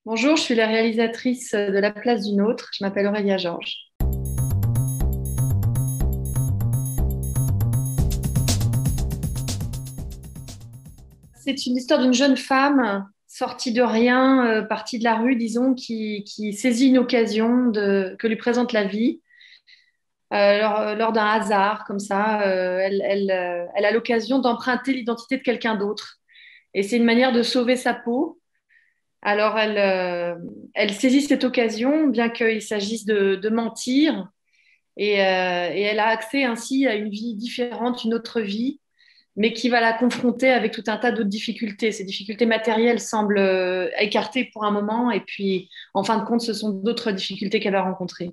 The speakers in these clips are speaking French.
Bonjour, je suis la réalisatrice de La place d'une autre. Je m'appelle Aurélia Georges. C'est une histoire d'une jeune femme sortie de rien, partie de la rue, disons, qui saisit une occasion que lui présente la vie. Lors d'un hasard, comme ça, elle a l'occasion d'emprunter l'identité de quelqu'un d'autre. Et c'est une manière de sauver sa peau. Alors, elle saisit cette occasion, bien qu'il s'agisse de mentir. Et elle a accès ainsi à une vie différente, une autre vie, mais qui va la confronter avec tout un tas d'autres difficultés. Ces difficultés matérielles semblent écartées pour un moment, et puis en fin de compte, ce sont d'autres difficultés qu'elle va rencontrer.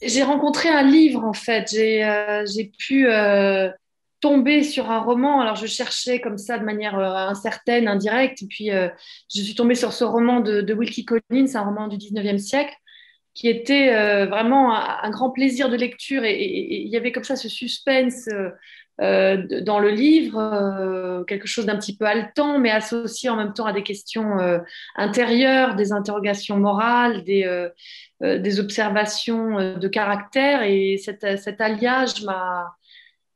J'ai rencontré un livre, en fait. J'ai pu tomber sur un roman. Alors, je cherchais comme ça de manière incertaine, indirecte, et puis je suis tombée sur ce roman de Wilkie Collins, un roman du 19e siècle qui était vraiment un grand plaisir de lecture. Et il y avait comme ça ce suspense dans le livre, quelque chose d'un petit peu haletant, mais associé en même temps à des questions intérieures, des interrogations morales, des observations de caractère. Et cet alliage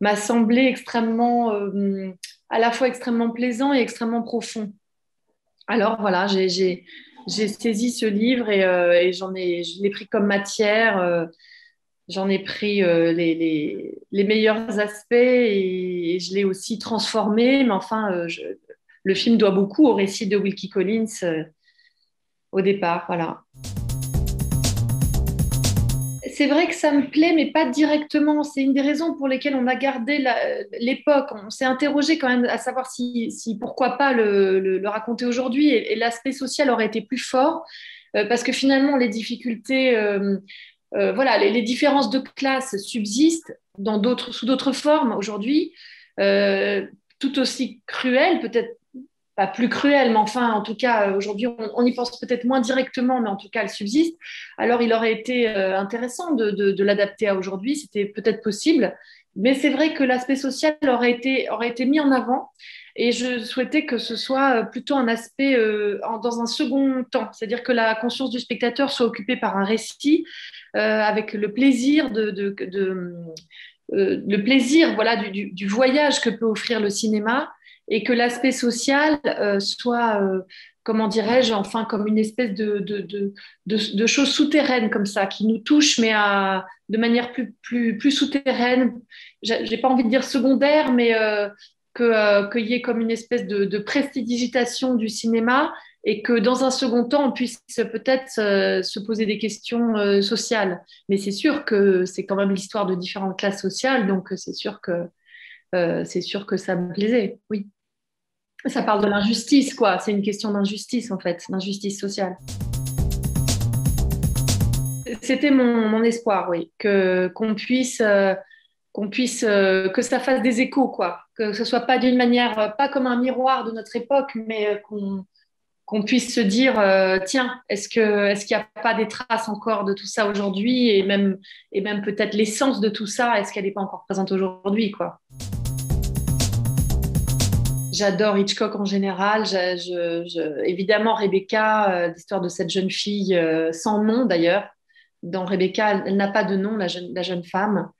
m'a semblé extrêmement, à la fois extrêmement plaisant et extrêmement profond. Alors voilà, j'ai saisi ce livre et je l'ai pris comme matière. J'en ai pris les meilleurs aspects et je l'ai aussi transformé. Mais enfin, le film doit beaucoup au récit de Wilkie Collins au départ. Voilà. C'est vrai que ça me plaît, mais pas directement. C'est une des raisons pour lesquelles on a gardé l'époque. On s'est interrogé quand même à savoir si pourquoi pas le raconter aujourd'hui. Et l'aspect social aurait été plus fort, parce que finalement, les difficultés, voilà, les différences de classe subsistent sous d'autres formes aujourd'hui, euh, tout aussi cruelles, peut-être pas plus cruelle, mais enfin, en tout cas, aujourd'hui, on y pense peut-être moins directement, mais en tout cas, elle subsiste. Alors, il aurait été intéressant de l'adapter à aujourd'hui, c'était peut-être possible. Mais c'est vrai que l'aspect social aurait été mis en avant et je souhaitais que ce soit plutôt un aspect dans un second temps, c'est-à-dire que la conscience du spectateur soit occupée par un récit avec le plaisir le plaisir voilà, du voyage que peut offrir le cinéma et que l'aspect social soit, comment dirais-je, enfin comme une espèce de chose souterraine comme ça, qui nous touche, mais de manière plus souterraine. J'ai pas envie de dire secondaire, mais qu'il y ait comme une espèce de prestidigitation du cinéma et que dans un second temps, on puisse peut-être se poser des questions sociales. Mais c'est sûr que c'est quand même l'histoire de différentes classes sociales, donc c'est sûr que ça me plaisait, oui. Ça parle de l'injustice, quoi. C'est une question d'injustice, en fait, d'injustice sociale. C'était mon espoir, oui, qu'on puisse que ça fasse des échos, quoi. Que ce soit pas d'une manière, pas comme un miroir de notre époque, mais qu'on puisse se dire, tiens, est-ce qu'il n'y a pas des traces encore de tout ça aujourd'hui et même peut-être l'essence de tout ça, est-ce qu'elle n'est pas encore présente aujourd'hui, quoi. J'adore Hitchcock en général. Évidemment, Rebecca, l'histoire de cette jeune fille sans nom d'ailleurs. Dans Rebecca, elle n'a pas de nom, la jeune femme.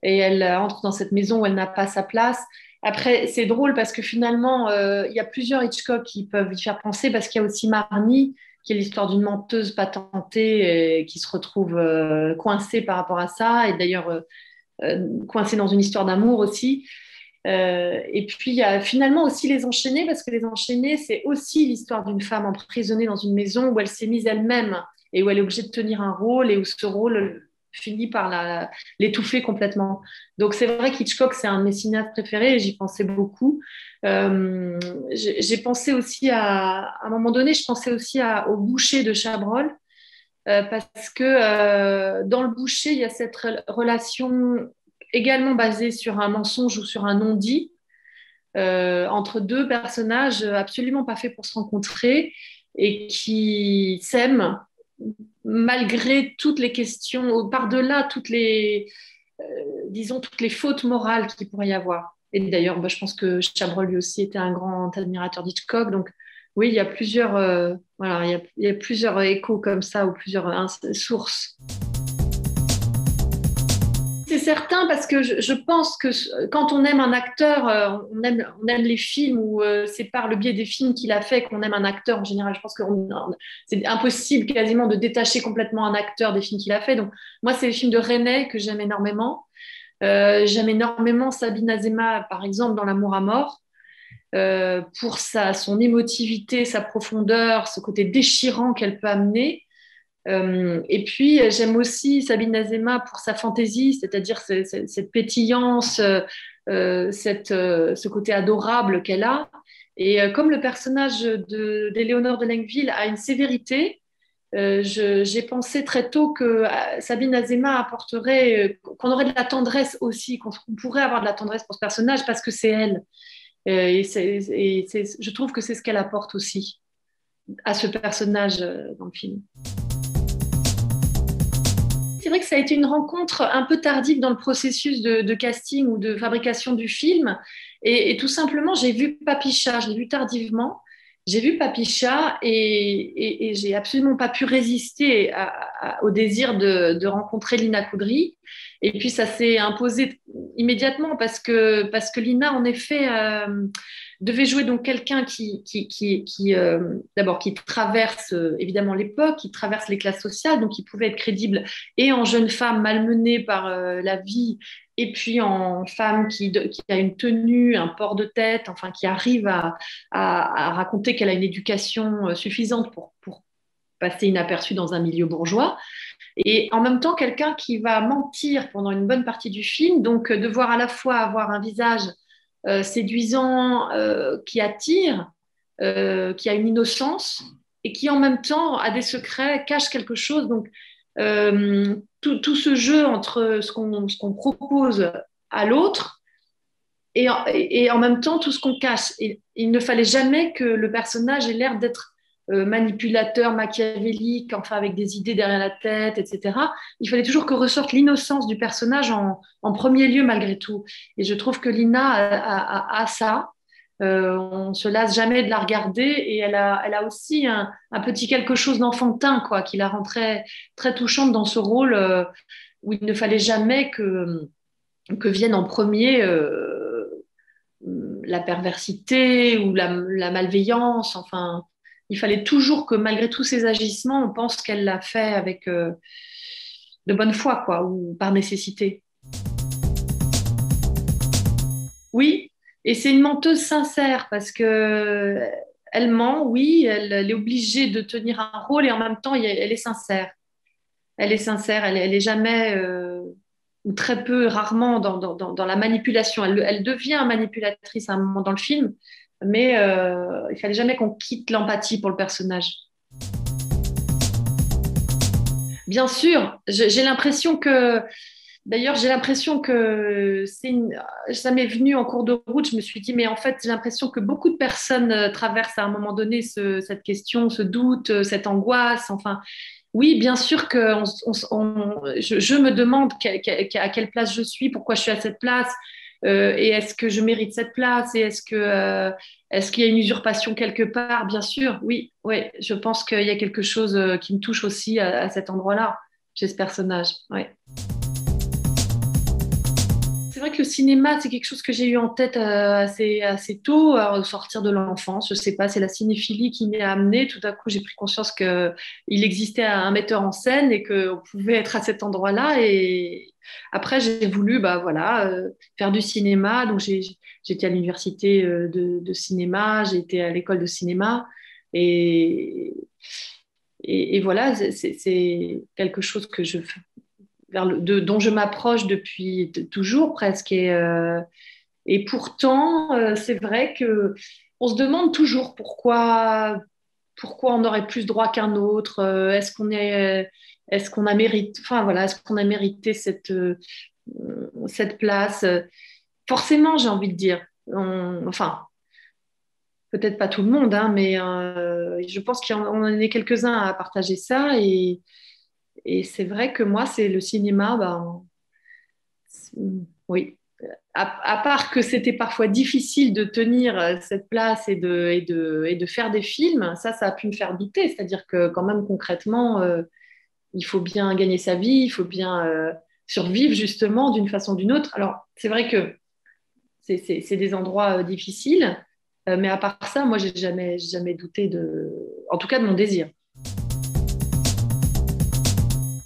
Et elle entre dans cette maison où elle n'a pas sa place. Après, c'est drôle parce que finalement, il y a plusieurs Hitchcock qui peuvent y faire penser parce qu'il y a aussi Marnie, qui est l'histoire d'une menteuse patentée qui se retrouve coincée par rapport à ça. Et d'ailleurs, coincée dans une histoire d'amour aussi. Et puis, il y a finalement aussi Les Enchaînés, parce que Les Enchaînés, c'est aussi l'histoire d'une femme emprisonnée dans une maison où elle s'est mise elle-même et où elle est obligée de tenir un rôle et où ce rôle finit par l'étouffer complètement. Donc, c'est vrai qu'Hitchcock, c'est un de mes cinéastes préférés et j'y pensais beaucoup. J'ai pensé aussi à un moment donné, je pensais aussi au Boucher de Chabrol, parce que dans le Boucher, il y a cette relation également basée sur un mensonge ou sur un non-dit entre deux personnages absolument pas faits pour se rencontrer et qui s'aiment malgré toutes les questions, par-delà euh, disons, toutes les fautes morales qu'il pourrait y avoir. Et d'ailleurs, bah, je pense que Chabrol lui aussi était un grand admirateur d'Hitchcock, donc Oui, il y a plusieurs, voilà, il y a plusieurs échos comme ça ou plusieurs sources. C'est certain parce que je pense que quand on aime un acteur, on aime les films ou c'est par le biais des films qu'il a fait qu'on aime un acteur en général. Je pense que c'est impossible quasiment de détacher complètement un acteur des films qu'il a fait. Donc moi, c'est les films de René que j'aime énormément. J'aime énormément Sabine Azema, par exemple, dans L'amour à mort, pour son émotivité, sa profondeur, ce côté déchirant qu'elle peut amener. Et puis, j'aime aussi Sabine Azema pour sa fantaisie, c'est-à-dire cette pétillance, ce côté adorable qu'elle a. Et comme le personnage d'Éléonore de Lengueville a une sévérité, j'ai pensé très tôt que Sabine Azema apporterait, qu'on aurait de la tendresse aussi, qu'on pourrait avoir de la tendresse pour ce personnage parce que c'est elle. Je trouve que c'est ce qu'elle apporte aussi à ce personnage dans le film. C'est vrai que ça a été une rencontre un peu tardive dans le processus de casting ou de fabrication du film. Et tout simplement, j'ai vu Papicha, je l'ai vu tardivement. J'ai vu Papicha et j'ai absolument pas pu résister au désir de rencontrer Lina Coudry. Et puis ça s'est imposé immédiatement parce que Lina, en effet, devait jouer donc quelqu'un qui d'abord qui traverse évidemment l'époque, qui traverse les classes sociales, donc qui pouvait être crédible et en jeune femme malmenée par la vie, et puis en femme qui a une tenue, un port de tête, enfin qui arrive à raconter qu'elle a une éducation suffisante pour passer inaperçue dans un milieu bourgeois. Et en même temps, quelqu'un qui va mentir pendant une bonne partie du film, donc devoir à la fois avoir un visage séduisant, qui attire, qui a une innocence et qui en même temps a des secrets, cache quelque chose. Donc tout ce jeu entre ce qu'on propose à l'autre et en même temps tout ce qu'on cache. Et il ne fallait jamais que le personnage ait l'air d'être manipulateur, machiavélique, enfin avec des idées derrière la tête, etc. Il fallait toujours que ressorte l'innocence du personnage en premier lieu malgré tout. Et je trouve que Lina a ça. On ne se lasse jamais de la regarder et elle a aussi un petit quelque chose d'enfantin quoi, qui la rend très, très touchante dans ce rôle où il ne fallait jamais que vienne en premier la perversité ou la malveillance. Enfin, il fallait toujours que malgré tous ces agissements, on pense qu'elle l'a fait avec de bonne foi, quoi, ou par nécessité. Oui, et c'est une menteuse sincère parce que elle ment, oui, elle est obligée de tenir un rôle et en même temps, elle est sincère. Elle est sincère, elle est jamais, ou très peu, rarement dans la manipulation. Elle devient manipulatrice à un moment dans le film, mais il fallait jamais qu'on quitte l'empathie pour le personnage. Bien sûr, j'ai l'impression que, d'ailleurs, j'ai l'impression que ça m'est venu en cours de route. Je me suis dit, mais en fait, j'ai l'impression que beaucoup de personnes traversent à un moment donné cette question, ce doute, cette angoisse. Enfin, oui, bien sûr que je me demande à quelle place je suis, pourquoi je suis à cette place, et est-ce que je mérite cette place, et est-ce qu'il y a une usurpation quelque part? Bien sûr, oui, oui, je pense qu'il y a quelque chose qui me touche aussi à cet endroit-là, chez ce personnage. Ouais. C'est vrai que le cinéma, c'est quelque chose que j'ai eu en tête assez tôt, au sortir de l'enfance. Je sais pas, c'est la cinéphilie qui m'y a amené. Tout à coup, j'ai pris conscience qu'il existait un metteur en scène et qu'on pouvait être à cet endroit-là. Et après, j'ai voulu, bah voilà, faire du cinéma. Donc, j'étais à l'université de cinéma, j'ai été à l'école de cinéma. Et, et voilà, c'est quelque chose que dont je m'approche depuis toujours presque. Et pourtant, c'est vrai que on se demande toujours pourquoi on aurait plus droit qu'un autre. Est-ce qu'on a mérité, enfin voilà, est-ce qu'on a mérité cette place? Forcément, j'ai envie de dire. Enfin, peut-être pas tout le monde, hein, mais je pense qu'on en est quelques-uns à partager ça. Et c'est vrai que moi, c'est le cinéma, ben, oui. à part que c'était parfois difficile de tenir cette place et de faire des films, ça a pu me faire douter. C'est-à-dire que quand même concrètement, il faut bien gagner sa vie, il faut bien survivre justement d'une façon ou d'une autre. Alors, c'est vrai que c'est des endroits difficiles, mais à part ça, moi, j'ai jamais douté en tout cas, de mon désir.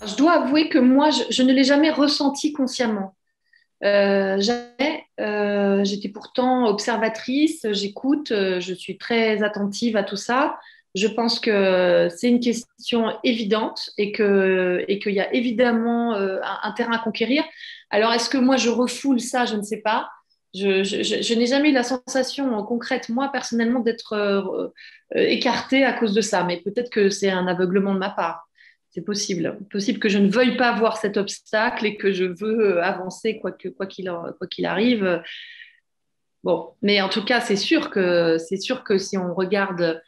Je dois avouer que moi, je ne l'ai jamais ressenti consciemment. Jamais. J'étais pourtant observatrice, j'écoute, je suis très attentive à tout ça. Je pense que c'est une question évidente et qu'il y a évidemment un terrain à conquérir. Alors, est-ce que moi je refoule ça? Je ne sais pas. Je n'ai jamais eu la sensation concrète, moi personnellement, d'être écartée à cause de ça, mais peut-être que c'est un aveuglement de ma part. C'est possible. Possible que je ne veuille pas voir cet obstacle et que je veux avancer quoi qu'il arrive. Bon, mais en tout cas, c'est sûr que si on regarde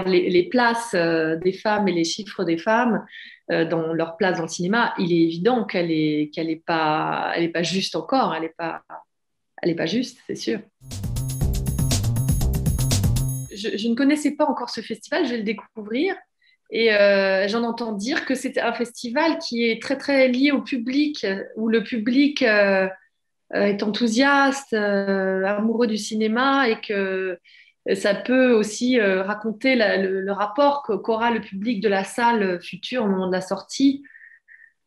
les places des femmes et les chiffres des femmes dans leur place dans le cinéma, il est évident qu'elle est pas juste encore. Elle est pas juste, c'est sûr. Je ne connaissais pas encore ce festival, je vais le découvrir. Et j'en entends dire que c'est un festival qui est très très lié au public, où le public est enthousiaste, amoureux du cinéma et que ça peut aussi raconter le rapport qu'aura le public de la salle future au moment de la sortie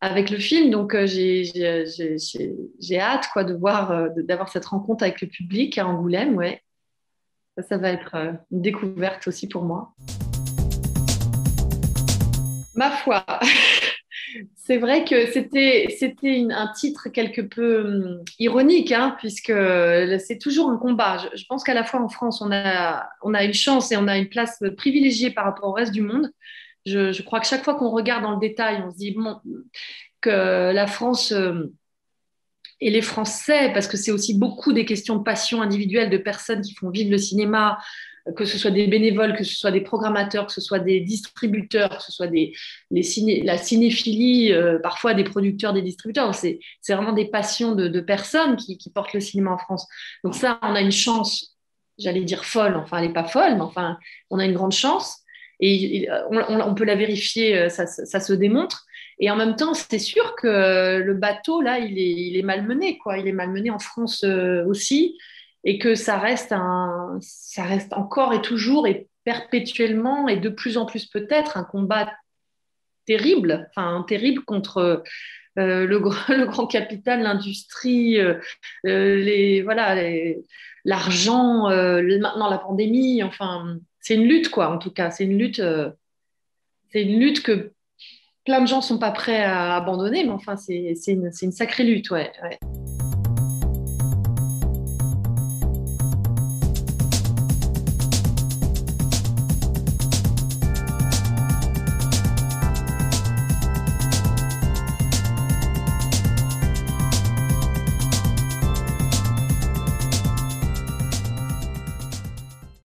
avec le film. Donc j'ai hâte quoi, de voir, d'avoir cette rencontre avec le public à Angoulême. Ouais. Ça va être une découverte aussi pour moi. Ma foi, c'est vrai que c'était un titre quelque peu ironique, hein, puisque c'est toujours un combat. Je pense qu'à la fois en France, on a une chance et on a une place privilégiée par rapport au reste du monde. Je crois que chaque fois qu'on regarde dans le détail, on se dit bon, que la France et les Français, parce que c'est aussi beaucoup des questions de passion individuelle de personnes qui font vivre le cinéma, que ce soit des bénévoles, que ce soit des programmateurs, que ce soit des distributeurs, que ce soit la cinéphilie, parfois des producteurs, des distributeurs. C'est vraiment des passions de personnes qui portent le cinéma en France. Donc ça, on a une chance, j'allais dire folle, enfin elle n'est pas folle, mais enfin on a une grande chance. Et on peut la vérifier, ça se démontre. Et en même temps, c'est sûr que le bateau, là, il est malmené, quoi. Il est malmené en France aussi, et que ça reste encore et toujours et perpétuellement et de plus en plus peut-être un combat terrible, enfin terrible contre le grand capital, l'industrie, voilà, l'argent, maintenant la pandémie. Enfin, c'est une lutte, quoi. En tout cas, c'est une lutte que plein de gens sont pas prêts à abandonner, mais enfin, c'est une sacrée lutte, ouais, ouais.